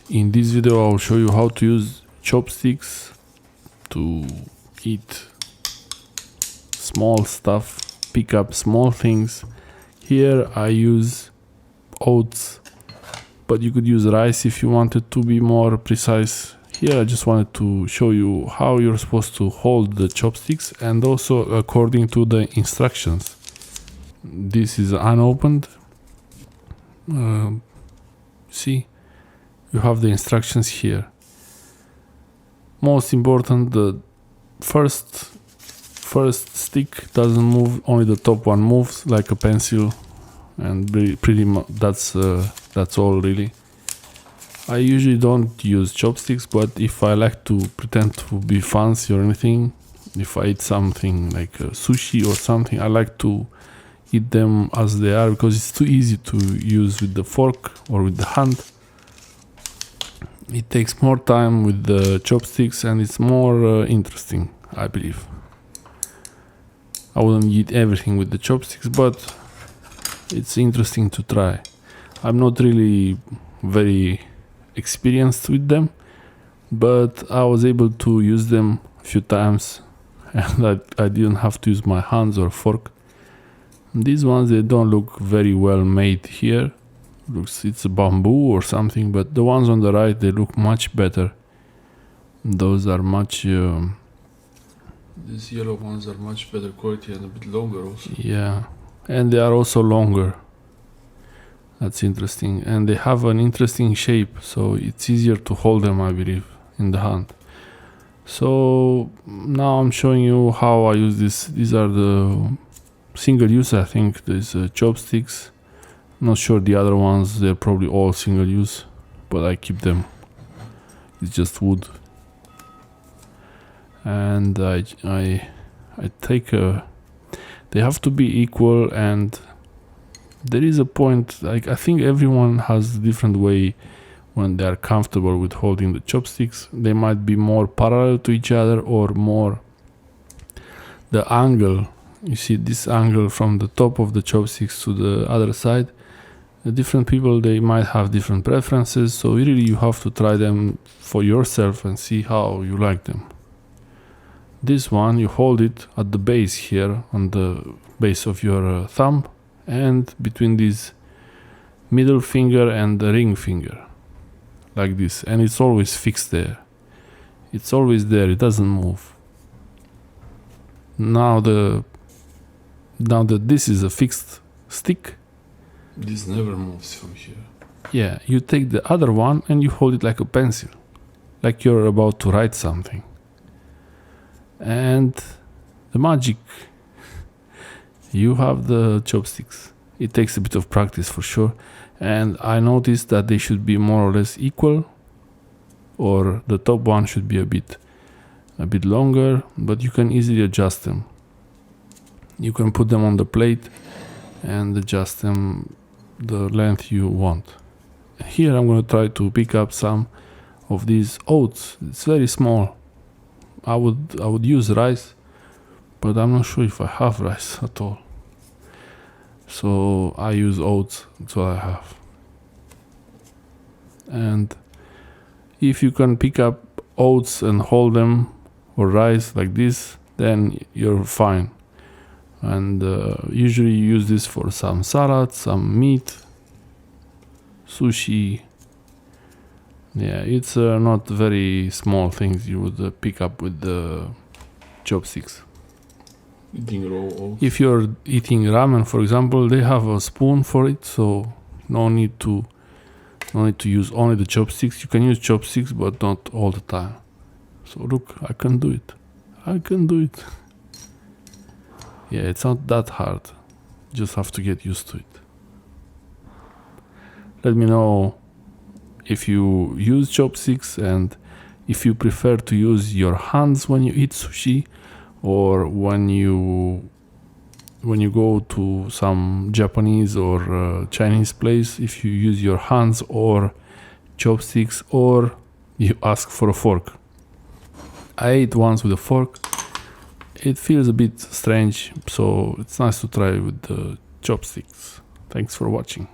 In this video I'll show you how to use chopsticks to eat small stuff, pick up small things. Here I use oats, but you could use rice if you wanted to be more precise. Here I just wanted to show you how you're supposed to hold the chopsticks and also according to the instructions. This is unopened. See, you have the instructions here. Most important, the first stick doesn't move, only the top one moves like a pencil, and pretty much that's all really. I usually don't use chopsticks, but if I like to pretend to be fancy or anything, if I eat something like sushi or something, I like to eat them as they are because it's too easy to use with the fork or with the hand. It takes more time with the chopsticks and it's more interesting, I believe. I wouldn't eat everything with the chopsticks, but it's interesting to try. I'm not really very experienced with them, but I was able to use them a few times and I didn't have to use my hands or fork. These ones, they don't look very well made here. Looks it's a bamboo or something, but the ones on the right, they look much better. Those are much these yellow ones are much better quality and a bit longer also. Yeah, and they are also longer. That's interesting, and they have an interesting shape, so it's easier to hold them, I believe, in the hand. So now I'm showing you how I use this. These are the single use, I think. These chopsticks. Not sure the other ones, they're probably all single use, but I keep them. It's just wood. And I take they have to be equal, and there is a point, like I think everyone has a different way when they are comfortable with holding the chopsticks. They might be more parallel to each other or more the angle. You see this angle from the top of the chopsticks to the other side. The different people, they might have different preferences, so really you have to try them for yourself and see how you like them. This one, you hold it at the base here, on the base of your thumb, and between this middle finger and the ring finger, like this, and it's always fixed there. It's always there, it doesn't move. Now that this is a fixed stick, this never moves from here. Yeah, you take the other one and you hold it like a pencil, like you're about to write something. And the magic, you have the chopsticks. It takes a bit of practice for sure, and I noticed that they should be more or less equal, or the top one should be a bit longer, but you can easily adjust them. You can put them on the plate and adjust them the length you want. Here I'm going to try to pick up some of these oats. It's very small. I would use rice, but I'm not sure if I have rice at all. So I use oats, that's what I have. And if you can pick up oats and hold them, or rice like this, then you're fine. And usually you use this for some salad, some meat, sushi. Yeah, it's not very small things you would pick up with the chopsticks. Eating raw oats. If you're eating ramen, for example, they have a spoon for it, so no need to use only the chopsticks. You can use chopsticks, but not all the time. So look, I can do it. I can do it. Yeah, it's not that hard. Just have to get used to it. Let me know if you use chopsticks and if you prefer to use your hands when you eat sushi, or when you go to some Japanese or Chinese place, if you use your hands or chopsticks, or you ask for a fork. I ate once with a fork. It feels a bit strange, so it's nice to try with the chopsticks. Thanks for watching.